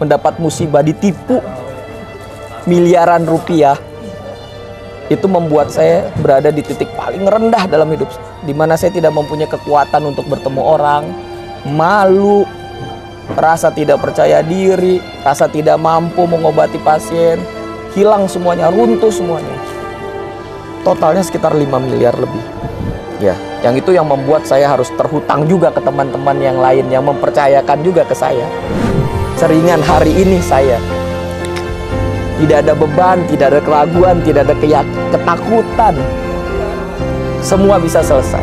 mendapat musibah, ditipu miliaran rupiah. Itu membuat saya berada di titik paling rendah dalam hidup, di mana saya tidak mempunyai kekuatan untuk bertemu orang, malu, rasa tidak percaya diri, rasa tidak mampu mengobati pasien, hilang semuanya, runtuh semuanya. Totalnya sekitar 5 miliar lebih. Ya, yang itu yang membuat saya harus terhutang juga ke teman-teman yang lain yang mempercayakan juga ke saya. Seringan hari ini saya tidak ada beban, tidak ada keraguan, tidak ada ketakutan. Semua bisa selesai.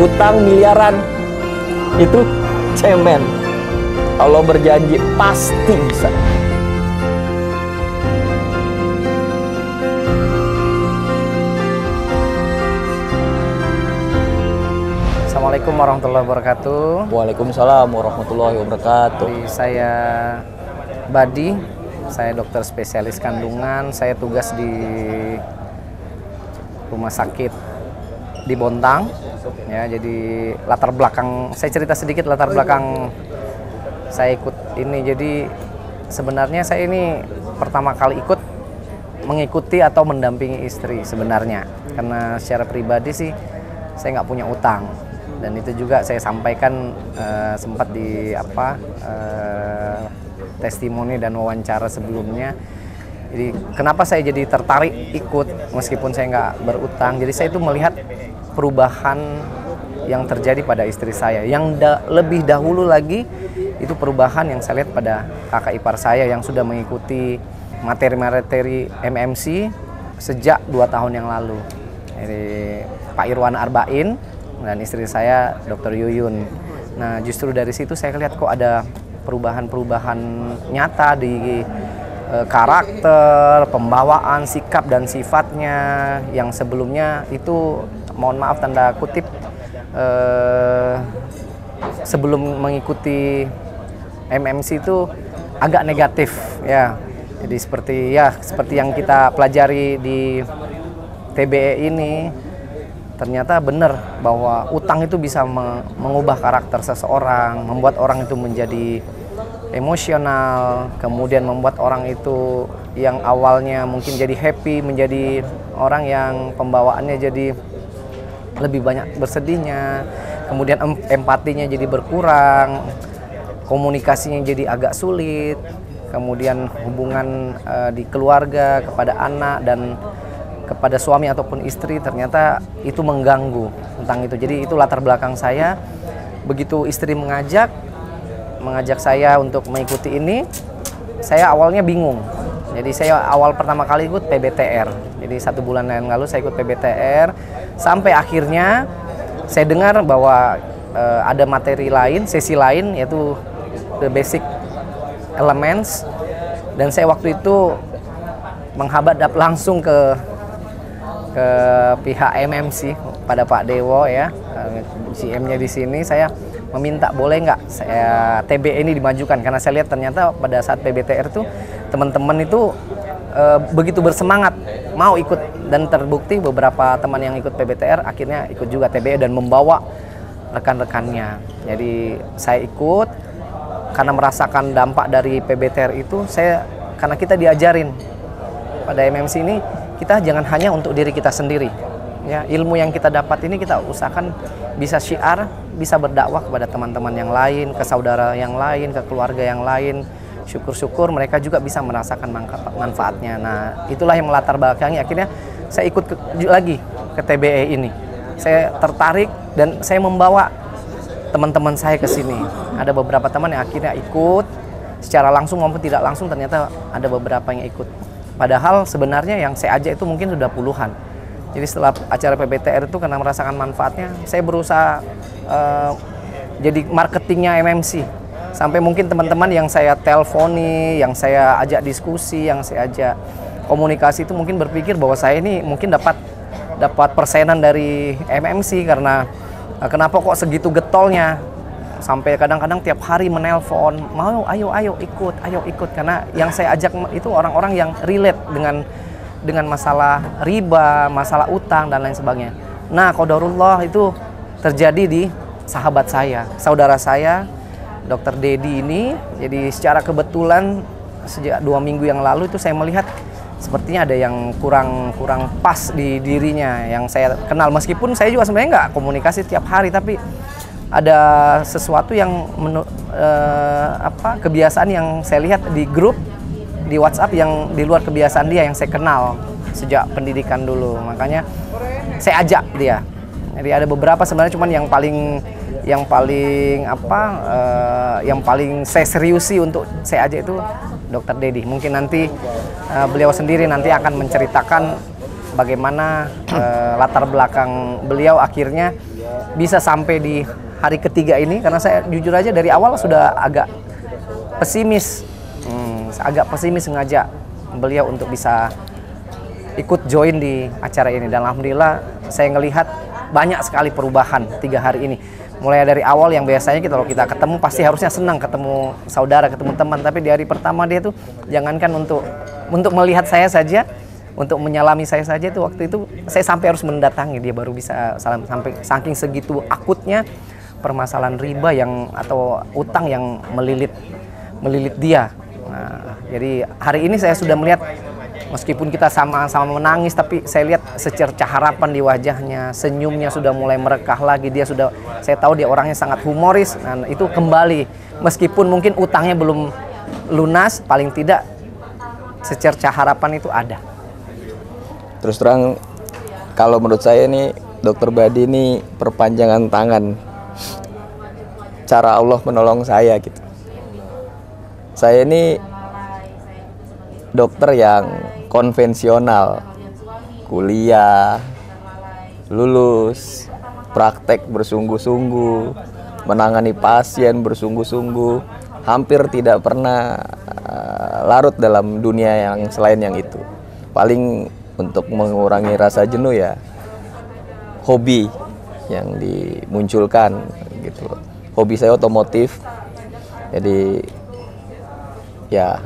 Hutang miliaran itu cemen. Allah berjanji pasti bisa. Assalamualaikum warahmatullahi wabarakatuh. Waalaikumsalam warahmatullahi wabarakatuh. Jadi saya Badi, saya dokter spesialis kandungan. Saya tugas di rumah sakit di Bontang. Ya, jadi latar belakang saya cerita sedikit latar belakang saya ikut ini. Jadi sebenarnya saya ini pertama kali mengikuti atau mendampingi istri sebenarnya. Karena secara pribadi sih saya nggak punya utang. Dan itu juga saya sampaikan sempat di testimoni dan wawancara sebelumnya. Jadi kenapa saya jadi tertarik ikut meskipun saya nggak berutang. Jadi saya itu melihat perubahan yang terjadi pada istri saya. Yang lebih dahulu lagi itu perubahan yang saya lihat pada kakak ipar saya yang sudah mengikuti materi-materi MMC sejak 2 tahun yang lalu. Jadi Pak Irwan Arba'in dan istri saya Dr. Yuyun. Nah, justru dari situ saya lihat kok ada perubahan-perubahan nyata di karakter, pembawaan, sikap dan sifatnya yang sebelumnya itu mohon maaf tanda kutip sebelum mengikuti MMC itu agak negatif ya. Jadi seperti yang kita pelajari di TBE ini, ternyata benar bahwa utang itu bisa mengubah karakter seseorang, membuat orang itu menjadi emosional, kemudian membuat orang itu yang awalnya mungkin jadi happy, menjadi orang yang pembawaannya jadi lebih banyak bersedihnya, kemudian empatinya jadi berkurang, komunikasinya jadi agak sulit, kemudian hubungan di keluarga kepada anak dan kepada suami ataupun istri ternyata itu mengganggu tentang itu. Jadi itu latar belakang saya. Begitu istri mengajak saya untuk mengikuti ini, saya awalnya bingung. Jadi saya awal pertama kali ikut PBTR. Jadi 1 bulan yang lalu saya ikut PBTR sampai akhirnya saya dengar bahwa ada materi lain, sesi lain yaitu The Basic Elements, dan saya waktu itu menghadap langsung ke pihak MMC pada Pak Dewo ya, GM-nya di sini. Saya meminta boleh nggak saya TBE ini dimajukan karena saya lihat ternyata pada saat PBTR itu teman-teman itu begitu bersemangat mau ikut, dan terbukti beberapa teman yang ikut PBTR akhirnya ikut juga TBE dan membawa rekan-rekannya. Jadi saya ikut karena merasakan dampak dari PBTR itu. Karena kita diajarin pada MMC ini, kita jangan hanya untuk diri kita sendiri. Ya, ilmu yang kita dapat ini kita usahakan bisa syiar, bisa berdakwah kepada teman-teman yang lain, ke saudara yang lain, ke keluarga yang lain. Syukur-syukur mereka juga bisa merasakan manfaatnya. Nah, itulah yang melatar belakangi akhirnya saya ikut lagi ke TBE ini. Saya tertarik dan saya membawa teman-teman saya ke sini. Ada beberapa teman yang akhirnya ikut secara langsung maupun tidak langsung, ternyata ada beberapa yang ikut. Padahal sebenarnya yang saya ajak itu mungkin sudah puluhan. Jadi setelah acara PBTR itu karena merasakan manfaatnya, saya berusaha jadi marketingnya MMC. Sampai mungkin teman-teman yang saya telponi, yang saya ajak diskusi, yang saya ajak komunikasi itu mungkin berpikir bahwa saya ini mungkin dapat persenan dari MMC karena kenapa kok segitu getolnya. Sampai kadang-kadang tiap hari menelpon, mau ayo ikut, karena yang saya ajak itu orang-orang yang relate dengan masalah riba, masalah utang dan lain sebagainya. Nah, qadarullah itu terjadi di sahabat saya, saudara saya Dokter Dedi ini. Jadi secara kebetulan sejak 2 minggu yang lalu itu saya melihat sepertinya ada yang kurang pas di dirinya yang saya kenal, meskipun saya juga sebenarnya nggak komunikasi tiap hari, tapi ada sesuatu yang kebiasaan yang saya lihat di grup di WhatsApp yang di luar kebiasaan dia yang saya kenal sejak pendidikan dulu. Makanya saya ajak dia. Jadi ada beberapa sebenarnya, cuman yang paling saya seriusi untuk saya ajak itu Dokter Dedi. Mungkin nanti beliau sendiri nanti akan menceritakan bagaimana latar belakang beliau akhirnya bisa sampai di hari ketiga ini, karena saya jujur aja dari awal sudah agak pesimis, ngajak beliau untuk bisa ikut join di acara ini, dan alhamdulillah saya ngelihat banyak sekali perubahan 3 hari ini. Mulai dari awal yang biasanya kalau kita ketemu pasti harusnya senang ketemu saudara, ketemu teman, tapi di hari pertama dia tuh jangankan untuk melihat saya saja, untuk menyalami saya saja itu waktu itu saya sampai harus mendatangi dia baru bisa salam, sampai saking segitu akutnya permasalahan riba atau utang yang melilit dia. Nah, jadi hari ini saya sudah melihat meskipun kita sama-sama menangis, tapi saya lihat secercah harapan di wajahnya, senyumnya sudah mulai merekah lagi. Saya tahu dia orangnya sangat humoris. Nah, itu kembali, meskipun mungkin utangnya belum lunas, paling tidak secercah harapan itu ada. Terus terang, kalau menurut saya nih, Dokter Badi ini perpanjangan tangan cara Allah menolong saya gitu. Saya ini dokter yang konvensional, kuliah, lulus, praktek bersungguh-sungguh, menangani pasien bersungguh-sungguh, hampir tidak pernah larut dalam dunia yang selain yang itu. Paling untuk mengurangi rasa jenuh ya hobi yang dimunculkan gitu. Hobi saya otomotif, jadi ya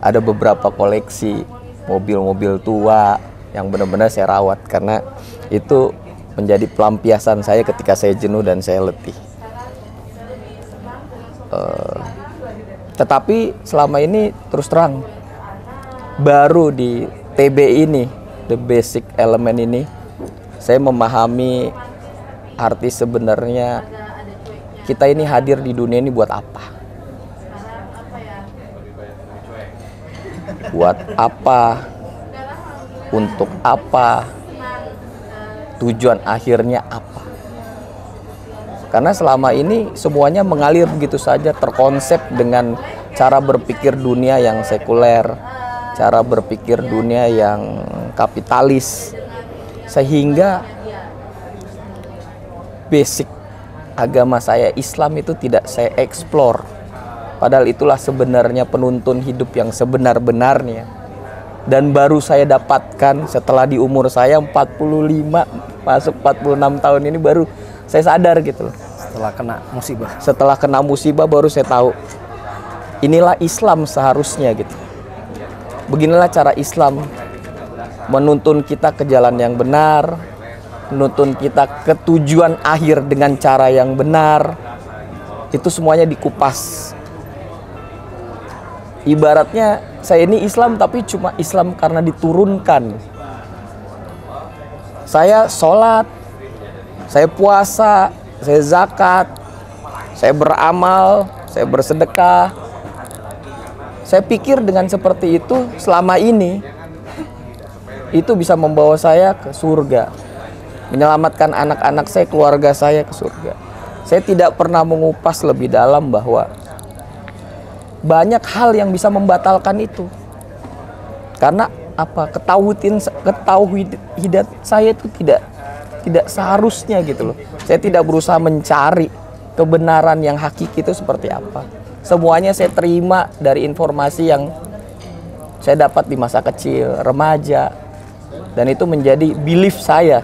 ada beberapa koleksi mobil-mobil tua yang benar-benar saya rawat, karena itu menjadi pelampiasan saya ketika saya jenuh dan saya letih. Tetapi selama ini terus terang baru di TB ini, the basic element ini, saya memahami arti sebenarnya kita ini hadir di dunia ini buat apa. Buat apa, untuk apa, tujuan akhirnya apa. Karena selama ini semuanya mengalir begitu saja, terkonsep dengan cara berpikir dunia yang sekuler, cara berpikir dunia yang kapitalis, sehingga basic agama saya, Islam, itu tidak saya eksplor. Padahal itulah sebenarnya penuntun hidup yang sebenar-benarnya. Dan baru saya dapatkan setelah di umur saya 45, masuk 46 tahun ini, baru saya sadar gitu loh. Setelah kena musibah baru saya tahu, inilah Islam seharusnya gitu. Beginilah cara Islam menuntun kita ke jalan yang benar, menuntun kita ke tujuan akhir dengan cara yang benar. Itu semuanya dikupas. Ibaratnya saya ini Islam, tapi cuma Islam karena diturunkan. Saya sholat, saya puasa, saya zakat, saya beramal, saya bersedekah. Saya pikir dengan seperti itu selama ini, itu bisa membawa saya ke surga, menyelamatkan anak-anak saya, keluarga saya ke surga. Saya tidak pernah mengupas lebih dalam bahwa banyak hal yang bisa membatalkan itu. Karena apa? Ketauhidan saya itu tidak seharusnya gitu loh. Saya tidak berusaha mencari kebenaran yang hakiki itu seperti apa. Semuanya saya terima dari informasi yang saya dapat di masa kecil, remaja. Dan itu menjadi belief saya,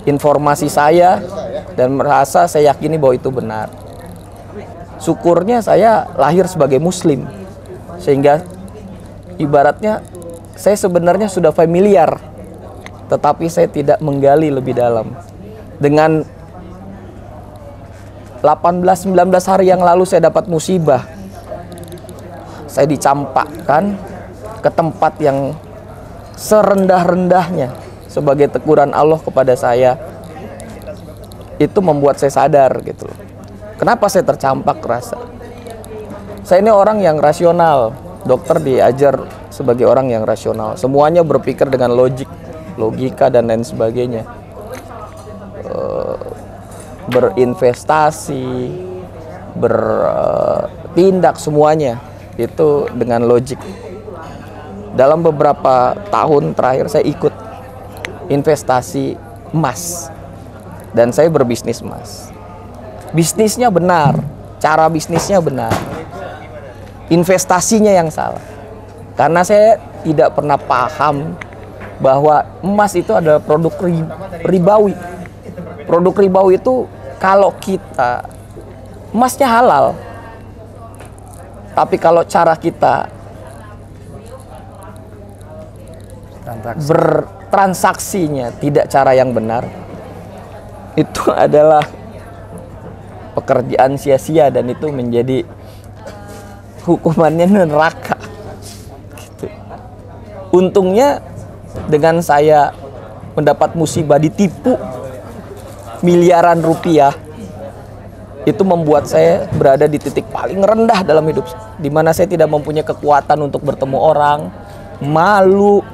informasi saya, dan merasa saya yakini bahwa itu benar. Syukurnya saya lahir sebagai muslim, sehingga ibaratnya saya sebenarnya sudah familiar, tetapi saya tidak menggali lebih dalam. Dengan 18-19 hari yang lalu saya dapat musibah. Saya dicampakkan ke tempat yang serendah-rendahnya sebagai teguran Allah kepada saya. Itu membuat saya sadar gitu loh. Kenapa saya tercampak rasa? Saya ini orang yang rasional. Dokter diajar sebagai orang yang rasional. Semuanya berpikir dengan logika dan lain sebagainya. Berinvestasi, bertindak semuanya itu dengan logik. Dalam beberapa tahun terakhir saya ikut investasi emas dan saya berbisnis emas. Bisnisnya benar, cara bisnisnya benar, investasinya yang salah. Karena saya tidak pernah paham bahwa emas itu adalah produk ribawi. Produk ribawi itu kalau kita, emasnya halal, tapi kalau cara kita bertransaksinya tidak cara yang benar, itu adalah pekerjaan sia-sia dan itu menjadi hukumannya neraka gitu. Untungnya dengan saya mendapat musibah ditipu miliaran rupiah, itu membuat saya berada di titik paling rendah dalam hidup, di mana saya tidak mempunyai kekuatan untuk bertemu orang, malu,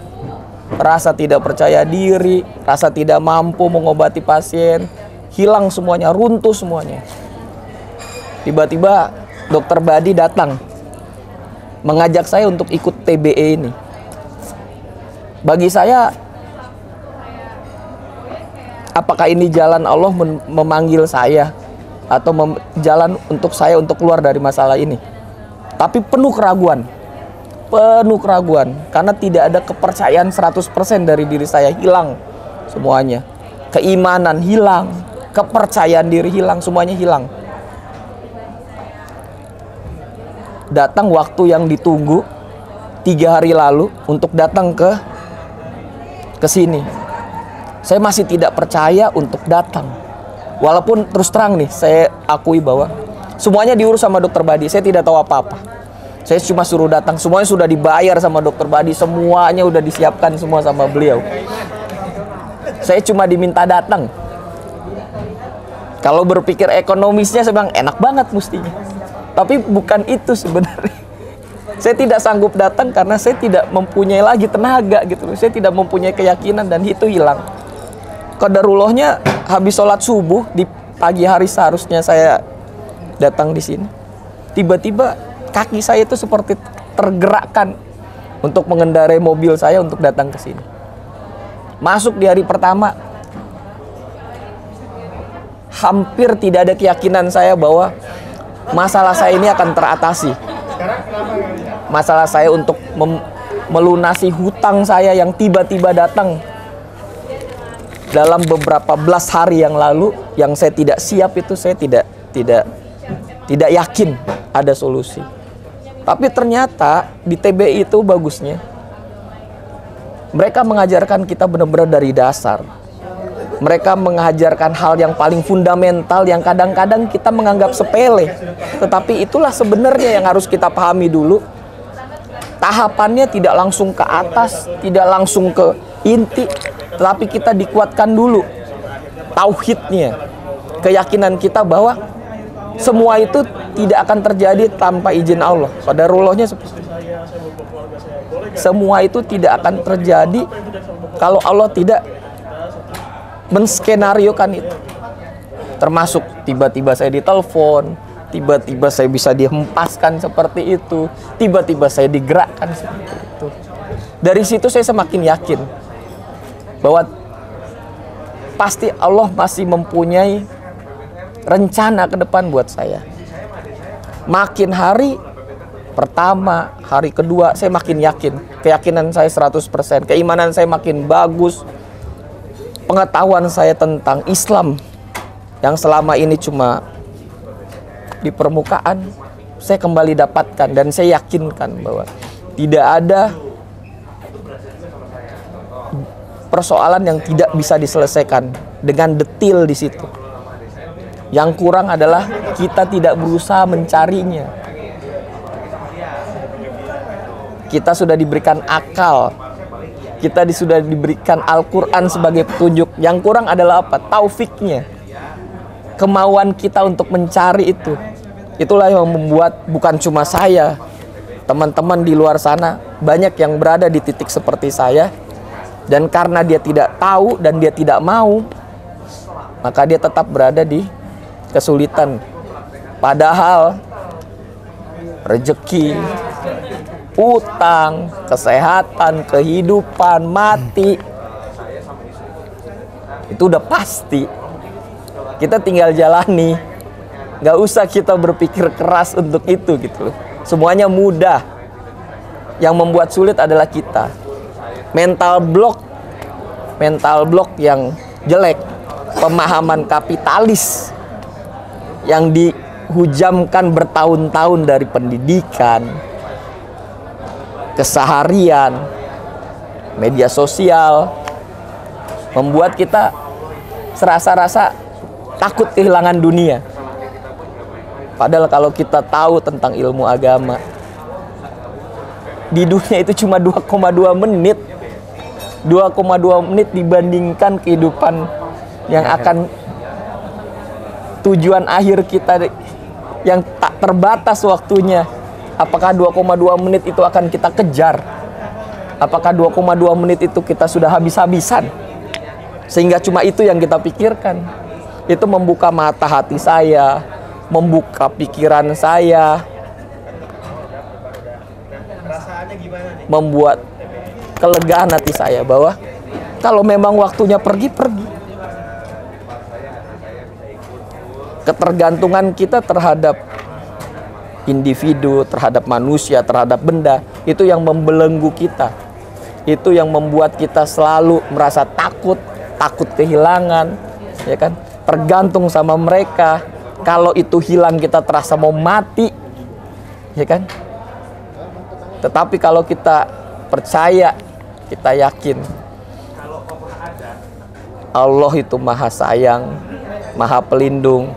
rasa tidak percaya diri, rasa tidak mampu mengobati pasien, hilang semuanya, runtuh semuanya. Tiba-tiba Dokter Badi datang mengajak saya untuk ikut TBE ini. Bagi saya, apakah ini jalan Allah memanggil saya atau jalan untuk saya untuk keluar dari masalah ini? Tapi penuh keraguan karena tidak ada kepercayaan 100% dari diri saya, hilang semuanya. Keimanan hilang, kepercayaan diri hilang, semuanya hilang. Datang waktu yang ditunggu 3 hari lalu untuk datang ke sini. Saya masih tidak percaya untuk datang. Walaupun terus terang nih, saya akui bahwa semuanya diurus sama Dokter Badi. Saya tidak tahu apa-apa. Saya cuma suruh datang. Semuanya sudah dibayar sama Dokter Badi. Semuanya udah disiapkan semua sama beliau. Saya cuma diminta datang. Kalau berpikir ekonomisnya, saya bilang enak banget mestinya. Tapi bukan itu sebenarnya. Saya tidak sanggup datang karena saya tidak mempunyai lagi tenaga gitu. Saya tidak mempunyai keyakinan dan itu hilang. Qadarullahnya habis sholat subuh di pagi hari seharusnya saya datang di sini. Tiba-tiba kaki saya itu seperti tergerakkan untuk mengendarai mobil saya untuk datang ke sini. Masuk di hari pertama, hampir tidak ada keyakinan saya bahwa masalah saya ini akan teratasi. Masalah saya untuk melunasi hutang saya yang tiba-tiba datang dalam beberapa belas hari yang lalu, yang saya tidak siap itu, saya tidak yakin ada solusi. Tapi ternyata di TBI itu bagusnya mereka mengajarkan kita benar-benar dari dasar. Mereka mengajarkan hal yang paling fundamental yang kadang-kadang kita menganggap sepele. Tetapi itulah sebenarnya yang harus kita pahami dulu. Tahapannya tidak langsung ke atas, tidak langsung ke inti, tetapi kita dikuatkan dulu tauhidnya, keyakinan kita bahwa semua itu tidak akan terjadi tanpa izin Allah. Qadarullahnya seperti itu. Semua itu tidak akan terjadi kalau Allah tidak menskenariokan itu. Termasuk tiba-tiba saya ditelepon, tiba-tiba saya bisa dihempaskan seperti itu, tiba-tiba saya digerakkan seperti itu. Dari situ saya semakin yakin bahwa pasti Allah masih mempunyai rencana ke depan buat saya. Makin hari pertama, hari kedua, saya makin yakin. Keyakinan saya 100%, keimanan saya makin bagus. Pengetahuan saya tentang Islam yang selama ini cuma di permukaan, saya kembali dapatkan dan saya yakinkan bahwa tidak ada persoalan yang tidak bisa diselesaikan dengan detil di situ. Yang kurang adalah kita tidak berusaha mencarinya. Kita sudah diberikan akal, kita sudah diberikan Al-Quran sebagai petunjuk. Yang kurang adalah apa? Taufiknya, kemauan kita untuk mencari itu. Itulah yang membuat bukan cuma saya, teman-teman di luar sana banyak yang berada di titik seperti saya. Dan karena dia tidak tahu dan dia tidak mau, maka dia tetap berada di kesulitan. Padahal rezeki, utang, kesehatan, kehidupan, mati, itu udah pasti. Kita tinggal jalani, nggak usah kita berpikir keras untuk itu gitu. Semuanya mudah. Yang membuat sulit adalah kita. Mental block yang jelek, pemahaman kapitalis yang dihujamkan bertahun-tahun dari pendidikan, keseharian, media sosial, membuat kita serasa-rasa takut kehilangan dunia. Padahal kalau kita tahu tentang ilmu agama, di dunia itu cuma 2,2 menit. 2,2 menit dibandingkan kehidupan yang akan tujuan akhir kita yang tak terbatas waktunya. Apakah 2,2 menit itu akan kita kejar? Apakah 2,2 menit itu kita sudah habis-habisan? Sehingga cuma itu yang kita pikirkan. Itu membuka mata hati saya, membuka pikiran saya, membuat kelegaan hati saya bahwa kalau memang waktunya pergi. Ketergantungan kita terhadap individu, terhadap manusia, terhadap benda, itu yang membelenggu kita. Itu yang membuat kita selalu merasa takut kehilangan, ya kan? Tergantung sama mereka. Kalau itu hilang kita terasa mau mati, ya kan? Tetapi kalau kita percaya, kita yakin Allah itu maha sayang, maha pelindung.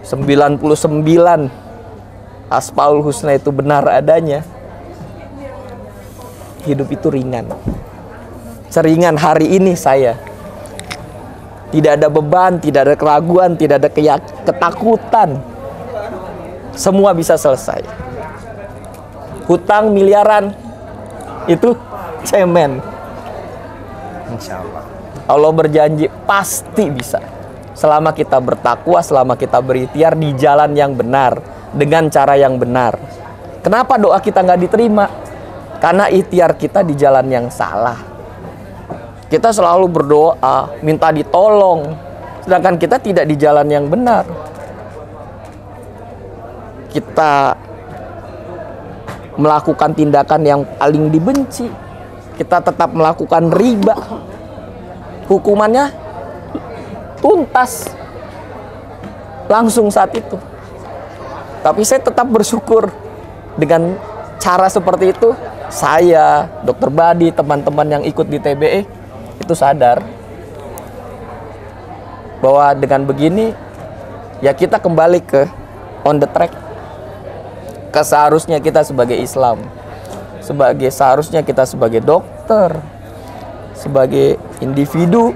99 Asmaul Husna itu benar adanya. Hidup itu ringan. Seringan hari ini saya. Tidak ada beban, tidak ada keraguan, tidak ada ketakutan. Semua bisa selesai. Hutang miliaran itu cemen. Insya Allah. Allah berjanji pasti bisa. Selama kita bertakwa, selama kita berikhtiar di jalan yang benar, dengan cara yang benar. Kenapa doa kita nggak diterima? Karena ikhtiar kita di jalan yang salah. Kita selalu berdoa, minta ditolong, sedangkan kita tidak di jalan yang benar. Kita melakukan tindakan yang paling dibenci. Kita tetap melakukan riba. Hukumannya tuntas langsung saat itu. Tapi saya tetap bersyukur dengan cara seperti itu. Saya, Dokter Badi, teman-teman yang ikut di TBE itu sadar bahwa dengan begini ya kita kembali ke on the track. Seharusnya kita sebagai Islam, seharusnya kita sebagai dokter, sebagai individu,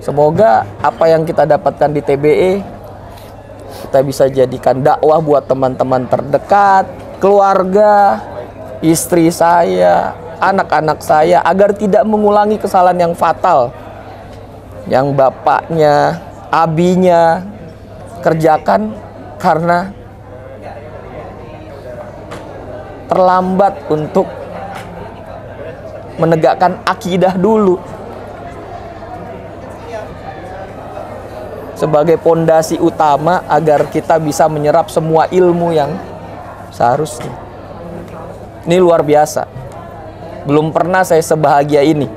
semoga apa yang kita dapatkan di TBE kita bisa jadikan dakwah buat teman-teman terdekat, keluarga, istri saya, anak-anak saya, agar tidak mengulangi kesalahan yang fatal yang bapaknya, abinya kerjakan karena terlambat untuk menegakkan akidah dulu sebagai pondasi utama agar kita bisa menyerap semua ilmu yang seharusnya. Ini luar biasa. Belum pernah saya sebahagia ini.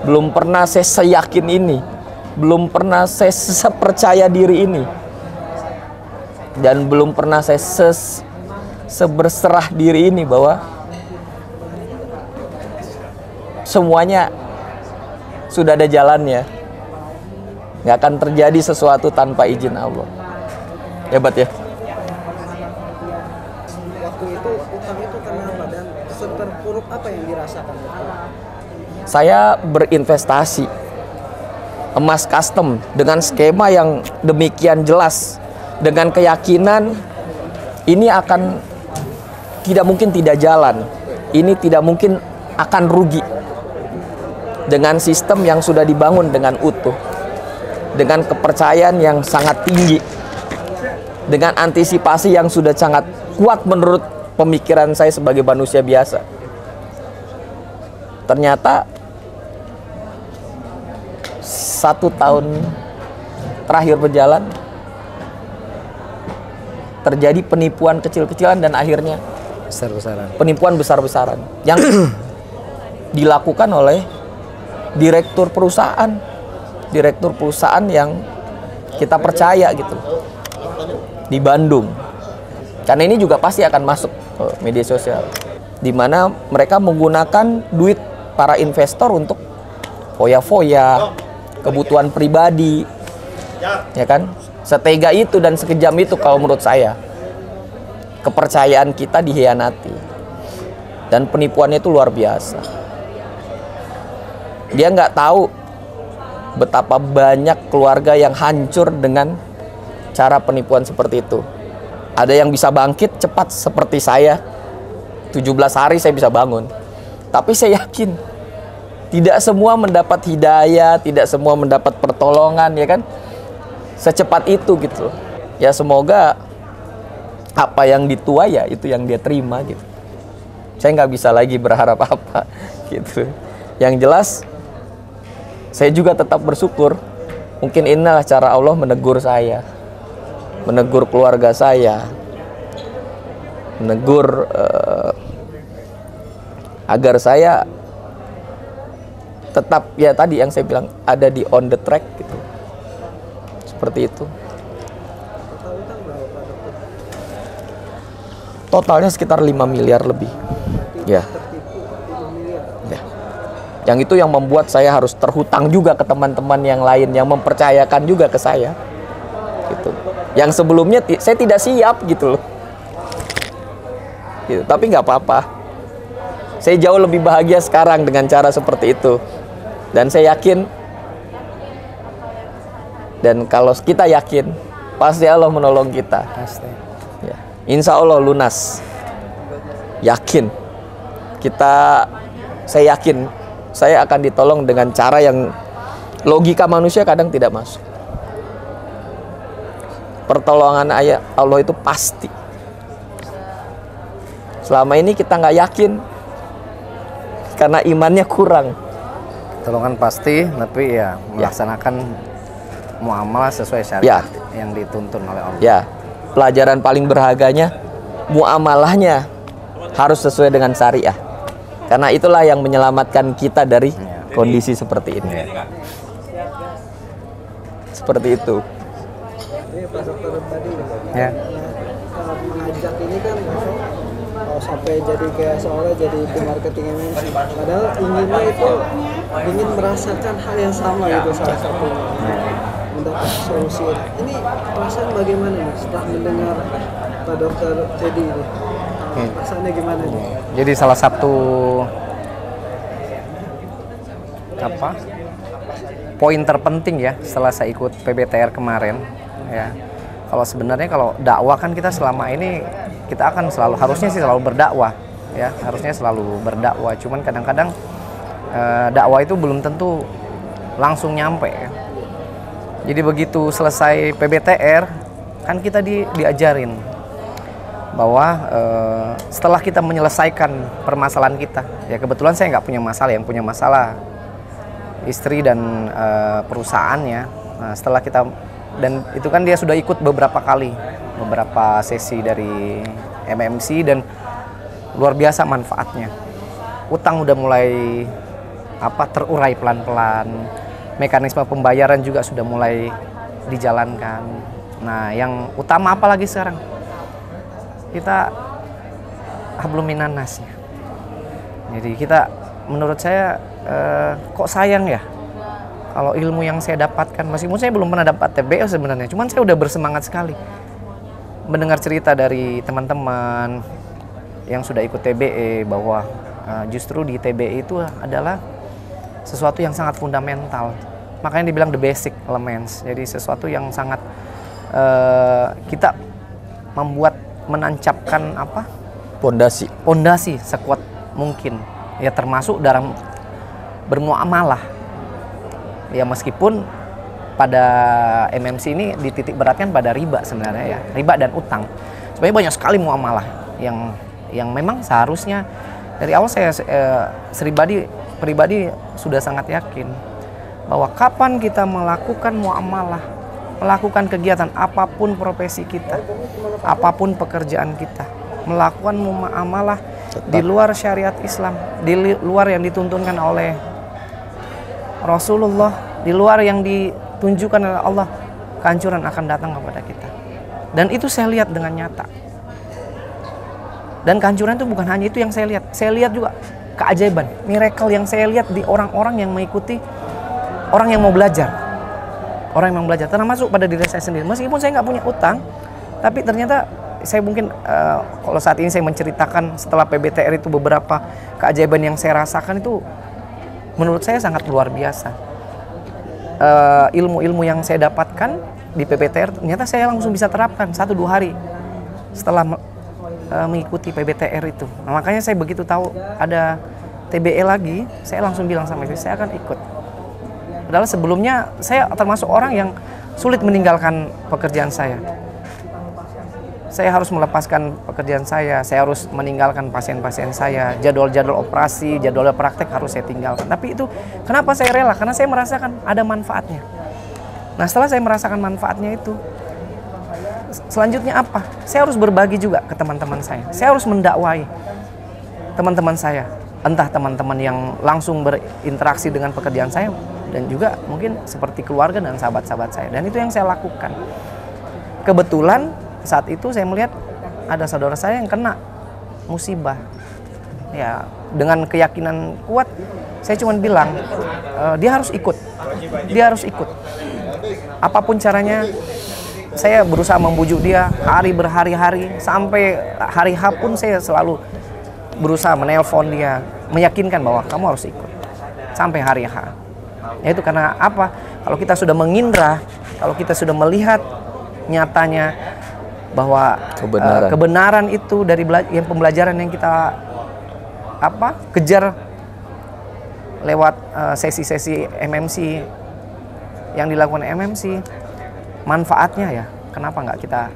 Belum pernah saya seyakin ini. Belum pernah saya sepercaya diri ini. Dan belum pernah saya seberserah diri ini bahwa semuanya sudah ada jalannya. Nggak akan terjadi sesuatu tanpa izin Allah. Hebat ya. Waktu itu utang itu karena apa dan seterpuruk apa yang dirasakan? Saya berinvestasi emas custom dengan skema yang demikian jelas, dengan keyakinan ini akan tidak mungkin tidak jalan, ini tidak mungkin akan rugi, dengan sistem yang sudah dibangun dengan utuh, dengan kepercayaan yang sangat tinggi, dengan antisipasi yang sudah sangat kuat menurut pemikiran saya sebagai manusia biasa. Ternyata 1 tahun terakhir berjalan, terjadi penipuan kecil-kecilan dan akhirnya Besar-besaran. penipuan besar-besaran yang dilakukan oleh direktur perusahaan yang kita percaya gitu di Bandung. Karena ini juga pasti akan masuk ke media sosial, di mana mereka menggunakan duit para investor untuk foya-foya, kebutuhan pribadi, ya kan? Setega itu dan sekejam itu kalau menurut saya. Kepercayaan kita dihianati. Dan penipuannya itu luar biasa. Dia nggak tahu betapa banyak keluarga yang hancur dengan cara penipuan seperti itu. Ada yang bisa bangkit cepat seperti saya. 17 hari saya bisa bangun. Tapi saya yakin tidak semua mendapat hidayah, tidak semua mendapat pertolongan, ya kan? Secepat itu gitu. Ya semoga apa yang dituai ya itu yang dia terima gitu. Saya nggak bisa lagi berharap apa gitu. Yang jelas saya juga tetap bersyukur. Mungkin inilah cara Allah menegur saya, menegur keluarga saya, menegur agar saya tetap ya tadi yang saya bilang ada di on the track gitu. Seperti itu. Totalnya sekitar 5 miliar lebih. Ya. Ya. Yang itu yang membuat saya harus terhutang juga ke teman-teman yang lain yang mempercayakan juga ke saya. Gitu. Yang sebelumnya saya tidak siap gitu loh. Gitu. Tapi nggak apa-apa. Saya jauh lebih bahagia sekarang dengan cara seperti itu. Dan saya yakin, dan kalau kita yakin, pasti Allah menolong kita. Pasti. Ya. Insya Allah lunas. Yakin. Saya yakin, saya akan ditolong dengan cara yang logika manusia kadang tidak masuk. Pertolongan Allah itu pasti. Selama ini kita nggak yakin, karena imannya kurang. Pertolongan pasti, tapi ya melaksanakan muamalah sesuai syariat yang dituntun oleh Allah. Ya, pelajaran paling berharganya muamalahnya harus sesuai dengan syariah. Karena itulah yang menyelamatkan kita dari kondisi seperti ini. Seperti itu. Ini Pak Dokter tadi Ya. mengajak ini kan kalau sampai jadi kayak seolah jadi tim marketing MNC. Padahal inginnya itu ingin merasakan hal yang sama gitu salah satunya. Mendapat solusi. Ini perasaan bagaimana nih setelah mendengar Pak Dokter Teddy ini? Perasaannya gimana nih? Jadi salah satu poin terpenting ya setelah saya ikut PBTR kemarin ya. Kalau sebenarnya kalau dakwah kan kita selama ini kita akan harusnya sih selalu berdakwah ya, harusnya selalu berdakwah. Cuman kadang-kadang dakwah itu belum tentu langsung nyampe ya. Jadi begitu selesai PBTR kan kita diajarin bahwa setelah kita menyelesaikan permasalahan kita, ya kebetulan saya nggak punya masalah, yang punya masalah istri dan perusahaannya. Nah, setelah kita, dan itu kan dia sudah ikut beberapa sesi dari MMC dan luar biasa manfaatnya. Utang udah mulai terurai pelan-pelan, mekanisme pembayaran juga sudah mulai dijalankan. Nah, yang utama apa lagi sekarang? Kita hablum minan nas ya. Jadi kita, menurut saya kok sayang ya Kalau ilmu yang saya dapatkan, meskipun saya belum pernah dapat TBE sebenarnya, cuman saya udah bersemangat sekali mendengar cerita dari teman-teman yang sudah ikut TBE bahwa justru di TBE itu adalah sesuatu yang sangat fundamental. Makanya dibilang the basic elements. Jadi sesuatu yang sangat kita menancapkan pondasi sekuat mungkin. Ya termasuk dalam bermuamalah. Ya meskipun pada MMC ini dititik beratkan pada riba sebenarnya ya, riba dan utang. Sebenarnya banyak sekali muamalah yang memang seharusnya dari awal saya pribadi sudah sangat yakin bahwa kapan kita melakukan muamalah, melakukan kegiatan apapun profesi kita, apapun pekerjaan kita, melakukan muamalah di luar syariat Islam, di luar yang dituntunkan oleh Rasulullah, di luar yang ditunjukkan oleh Allah, kehancuran akan datang kepada kita. Dan itu saya lihat dengan nyata. Dan kehancuran itu bukan hanya itu yang saya lihat. Saya lihat juga keajaiban, miracle yang saya lihat di orang-orang yang mengikuti, orang yang mau belajar. Orang yang mau belajar, termasuk pada diri saya sendiri. Meskipun saya nggak punya utang, tapi ternyata saya mungkin kalau saat ini saya menceritakan setelah PBTR itu beberapa keajaiban yang saya rasakan itu menurut saya sangat luar biasa. Ilmu-ilmu yang saya dapatkan di PBTR ternyata saya langsung bisa terapkan 1-2 hari setelah mengikuti PBTR itu. Nah, makanya saya begitu tahu ada TBE lagi, saya langsung bilang sama istri, saya akan ikut. Padahal sebelumnya saya termasuk orang yang sulit meninggalkan pekerjaan saya. Saya harus melepaskan pekerjaan saya harus meninggalkan pasien-pasien saya, jadwal-jadwal operasi, jadwal praktek harus saya tinggalkan. Tapi itu kenapa saya rela? Karena saya merasakan ada manfaatnya. Nah setelah saya merasakan manfaatnya itu, selanjutnya apa? Saya harus berbagi juga ke teman-teman saya. Saya harus mendakwai teman-teman saya, entah teman-teman yang langsung berinteraksi dengan pekerjaan saya, dan juga mungkin seperti keluarga dan sahabat-sahabat saya. Dan itu yang saya lakukan. Kebetulan saat itu saya melihat ada saudara saya yang kena musibah. Ya, dengan keyakinan kuat, saya cuma bilang dia harus ikut. Dia harus ikut. Apapun caranya, saya berusaha membujuk dia hari berhari-hari, sampai hari H pun saya selalu berusaha menelpon dia, meyakinkan bahwa kamu harus ikut sampai hari H. Yaitu karena apa? Kalau kita sudah mengindra, kalau kita sudah melihat nyatanya bahwa kebenaran itu dari pembelajaran yang kita kejar lewat sesi-sesi MMC yang dilakukan MMC, manfaatnya ya kenapa nggak kita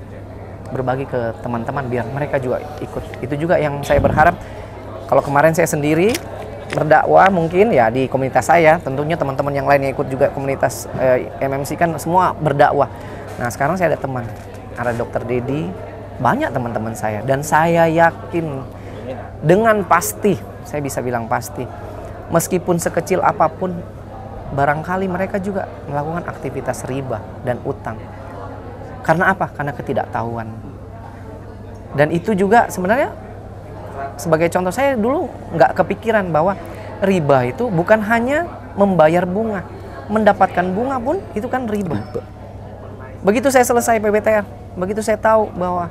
berbagi ke teman-teman biar mereka juga ikut. Itu juga yang saya berharap. Kalau kemarin saya sendiri berdakwah mungkin ya di komunitas saya, tentunya teman-teman yang lain yang ikut juga komunitas MMC kan semua berdakwah. Nah sekarang saya ada teman, ada Dokter Dedi, banyak teman-teman saya, dan saya yakin dengan pasti, saya bisa bilang pasti, meskipun sekecil apapun, barangkali mereka juga melakukan aktivitas riba dan utang. Karena apa? Karena ketidaktahuan. Dan itu juga sebenarnya sebagai contoh, saya dulu nggak kepikiran bahwa riba itu bukan hanya membayar bunga, mendapatkan bunga pun itu kan riba. Begitu saya selesai PBTR, begitu saya tahu bahwa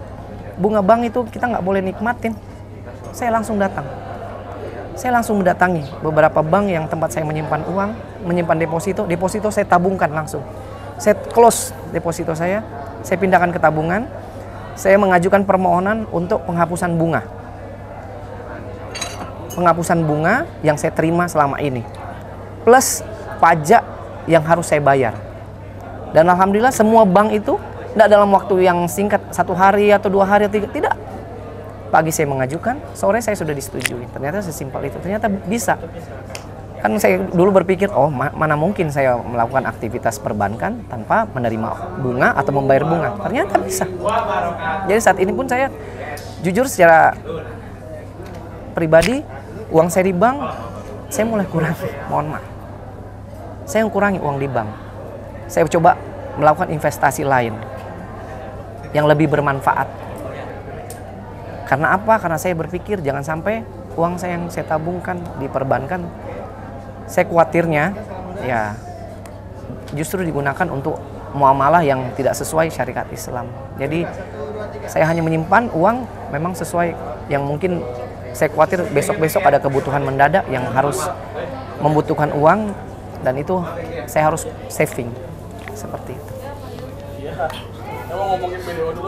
bunga bank itu kita nggak boleh nikmatin, saya langsung datang. Saya langsung mendatangi beberapa bank yang tempat saya menyimpan uang, menyimpan deposito saya tabungkan langsung. Saya close deposito saya pindahkan ke tabungan, saya mengajukan permohonan untuk penghapusan bunga. Penghapusan bunga yang saya terima selama ini, plus pajak yang harus saya bayar. Dan alhamdulillah semua bank itu tidak dalam waktu yang singkat, 1 hari atau 2 hari atau 3, tidak. Pagi saya mengajukan, sore saya sudah disetujui. Ternyata sesimpel itu, ternyata bisa. Kan saya dulu berpikir, oh mana mungkin saya melakukan aktivitas perbankan tanpa menerima bunga atau membayar bunga. Ternyata bisa. Jadi saat ini pun saya jujur secara pribadi, uang saya di bank, saya mulai kurangi, mohon maaf. Saya kurangi uang di bank. Saya coba melakukan investasi lain yang lebih bermanfaat. Karena apa? Karena saya berpikir jangan sampai uang saya yang saya tabungkan di perbankan, saya khawatirnya ya justru digunakan untuk muamalah yang tidak sesuai syariat Islam. Jadi saya hanya menyimpan uang memang sesuai yang mungkin saya khawatir besok-besok ada kebutuhan mendadak yang harus membutuhkan uang, dan itu saya harus saving seperti itu.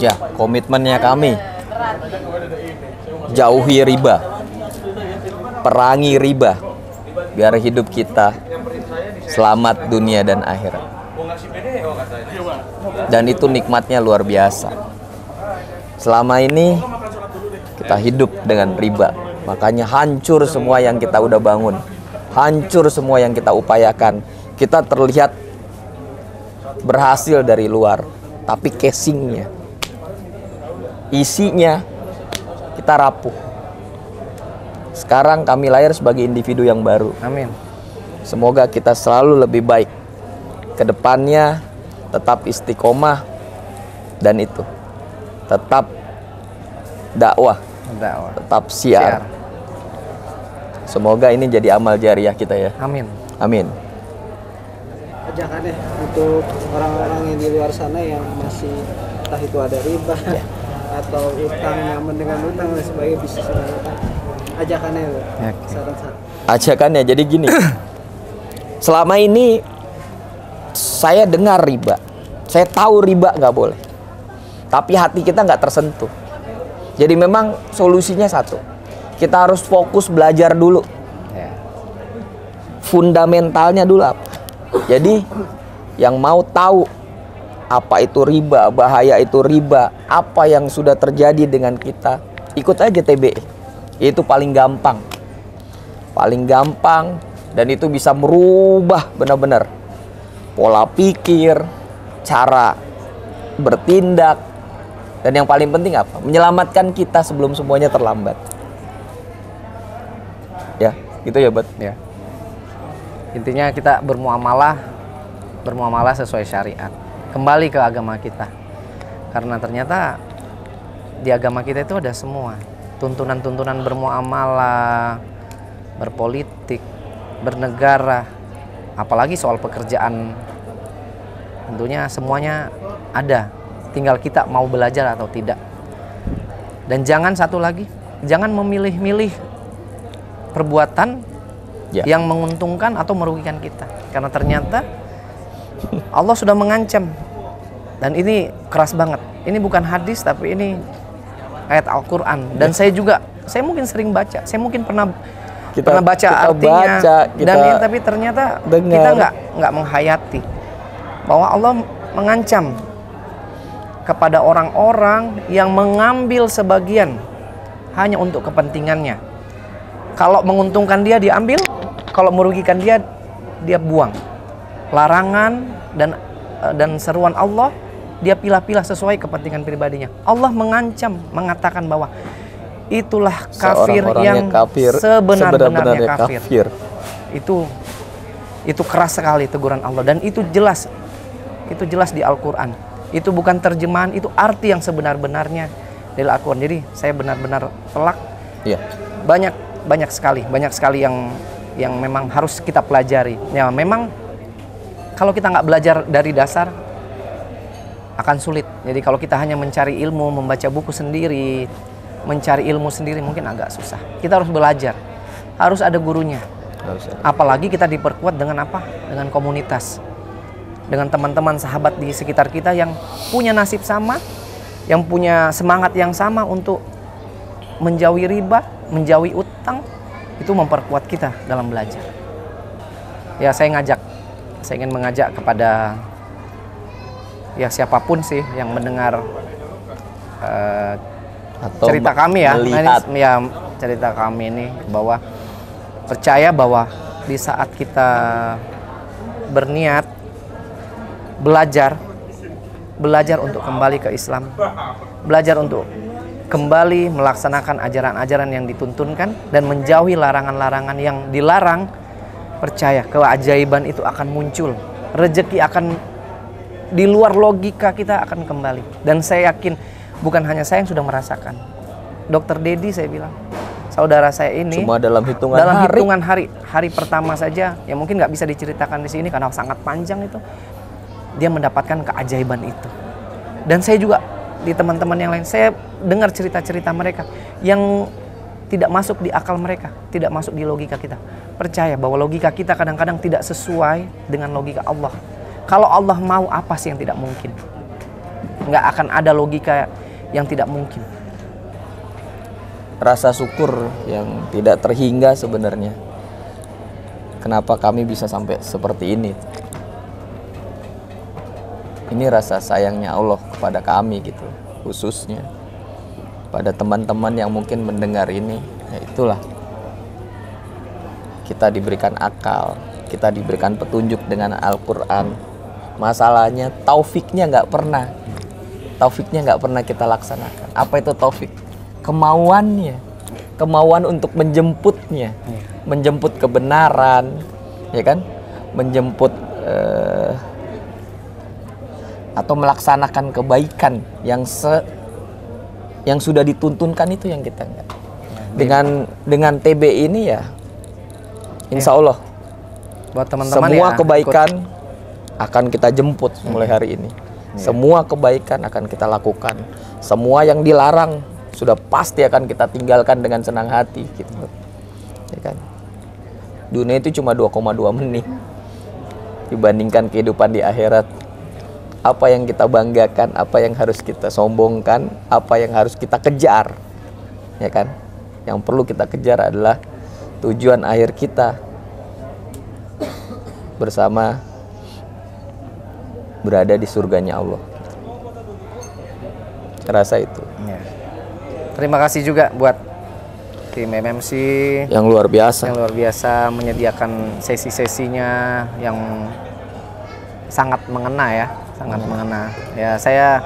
Ya, komitmennya kami jauhi riba, perangi riba, biar hidup kita selamat dunia dan akhirat. Dan itu nikmatnya luar biasa. Selama ini kita hidup dengan riba, makanya hancur semua yang kita udah bangun, hancur semua yang kita upayakan. Kita terlihat berhasil dari luar, tapi casingnya, isinya kita rapuh. Sekarang kami lahir sebagai individu yang baru. Amin. Semoga kita selalu lebih baik. Kedepannya tetap istiqomah, dan itu tetap dakwah, tetap syiar. Semoga ini jadi amal jariah kita ya. Amin. Amin. Ajakannya untuk orang-orang yang di luar sana yang masih entah itu ada riba atau utang, nyaman dengan utang dan sebagainya, bisnis dengan utang. Ajakannya loh. Saran-saran. Ajakannya jadi gini. Selama ini saya dengar riba, saya tahu riba nggak boleh, tapi hati kita nggak tersentuh. Jadi memang solusinya satu, kita harus fokus belajar dulu, fundamentalnya dulu apa. Jadi yang mau tahu apa itu riba, bahaya itu riba, apa yang sudah terjadi dengan kita, ikut aja TBE. Itu paling gampang, dan itu bisa merubah benar-benar pola pikir, cara bertindak, dan yang paling penting apa? Menyelamatkan kita sebelum semuanya terlambat. Ya, gitu ya, Bet. Ya. Intinya kita bermuamalah sesuai syariat. Kembali ke agama kita. Karena ternyata di agama kita itu ada semua. Tuntunan-tuntunan bermuamalah, berpolitik, bernegara, apalagi soal pekerjaan. Tentunya semuanya ada. Tinggal kita mau belajar atau tidak. Dan jangan satu lagi, jangan memilih-milih perbuatan yang menguntungkan atau merugikan kita. Karena ternyata Allah sudah mengancam. Dan ini keras banget. Ini bukan hadis, tapi ini ayat Al-Quran. Dan saya mungkin sering baca. Saya mungkin pernah baca artinya. Tapi ternyata kita nggak menghayati bahwa Allah mengancam kepada orang-orang yang mengambil sebagian hanya untuk kepentingannya. Kalau menguntungkan dia ambil, kalau merugikan dia buang. Larangan dan seruan Allah dia pilah-pilah sesuai kepentingan pribadinya. Allah mengancam, mengatakan bahwa itulah kafir yang sebenar-benarnya kafir. Itu keras sekali teguran Allah, dan itu jelas di Al-Quran. Itu bukan terjemahan, itu arti yang sebenar-benarnya dari Al-Quran. Jadi saya benar-benar telak. Banyak sekali yang memang harus kita pelajari. Ya memang kalau kita nggak belajar dari dasar akan sulit. Jadi kalau kita hanya mencari ilmu, membaca buku sendiri, mencari ilmu sendiri mungkin agak susah. Kita harus belajar, harus ada gurunya. Apalagi kita diperkuat dengan apa? Dengan komunitas, dengan teman-teman sahabat di sekitar kita yang punya nasib sama, yang punya semangat yang sama untuk menjauhi riba, menjauhi utang. Itu memperkuat kita dalam belajar. Ya saya ingin mengajak kepada ya siapapun sih yang mendengar cerita kami cerita kami ini, bahwa percaya bahwa di saat kita berniat belajar untuk kembali ke Islam, belajar untuk kembali melaksanakan ajaran-ajaran yang dituntunkan dan menjauhi larangan-larangan yang dilarang, percaya keajaiban itu akan muncul, rezeki akan di luar logika kita akan kembali. Dan saya yakin bukan hanya saya yang sudah merasakan. Dokter Dedi saya bilang saudara saya ini Cuma dalam hitungan dalam hari. hitungan hari pertama saja, yang mungkin nggak bisa diceritakan di sini karena sangat panjang itu, dia mendapatkan keajaiban itu. Dan saya juga di teman-teman yang lain, saya dengar cerita-cerita mereka yang tidak masuk di akal mereka, tidak masuk di logika kita. Percaya bahwa logika kita kadang-kadang tidak sesuai dengan logika Allah. Kalau Allah mau, apa sih yang tidak mungkin? Nggak akan ada logika yang tidak mungkin. Rasa syukur yang tidak terhingga sebenarnya. Kenapa kami bisa sampai seperti ini? Ini rasa sayangnya Allah kepada kami gitu, khususnya pada teman-teman yang mungkin mendengar ini. Ya itulah, kita diberikan akal, kita diberikan petunjuk dengan Al-Quran. Masalahnya taufiknya nggak pernah kita laksanakan. Apa itu taufik? Kemauan untuk menjemputnya, menjemput kebenaran, ya kan, menjemput atau melaksanakan kebaikan yang sudah dituntunkan, itu yang kita enggak. Dengan TB ini ya, insya Allah Buat teman-teman semua ya, kebaikan akan kita jemput mulai hari ini. Semua kebaikan akan kita lakukan. Semua yang dilarang sudah pasti akan kita tinggalkan dengan senang hati gitu. Ya kan? Dunia itu cuma 2,2 menit dibandingkan kehidupan di akhirat. Apa yang kita banggakan, apa yang harus kita sombongkan, apa yang harus kita kejar, ya kan? Yang perlu kita kejar adalah tujuan akhir kita bersama berada di surganya Allah. Saya rasa itu. Ya. Terima kasih juga buat tim MMC Yang luar biasa. yang luar biasa menyediakan sesi-sesinya yang sangat mengena ya, sangat mengena. Ya, saya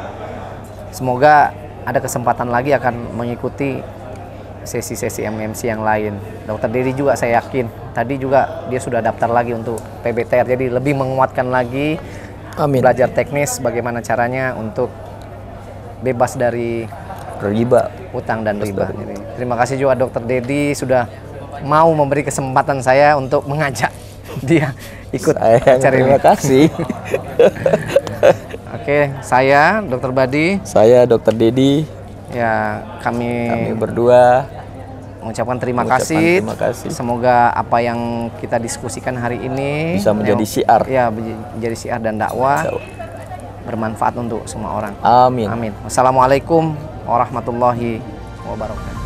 semoga ada kesempatan lagi akan mengikuti sesi-sesi MMC yang lain. Dokter Dedi juga saya yakin tadi juga dia sudah daftar lagi untuk PBTR, jadi lebih menguatkan lagi. Amin. Belajar teknis bagaimana caranya untuk bebas dari Riba. utang dan riba. Jadi, terima kasih juga Dokter Dedi sudah mau memberi kesempatan saya untuk mengajak dia ikut acara ini. Terima kasih. Oke, saya Dokter Badi. Saya Dokter Dedi. Ya, kami berdua mengucapkan terima kasih. Terima kasih. Semoga apa yang kita diskusikan hari ini Bisa menjadi syiar. Ya, menjadi syiar dan dakwah bermanfaat untuk semua orang. Amin. Amin. Wassalamualaikum warahmatullahi wabarakatuh.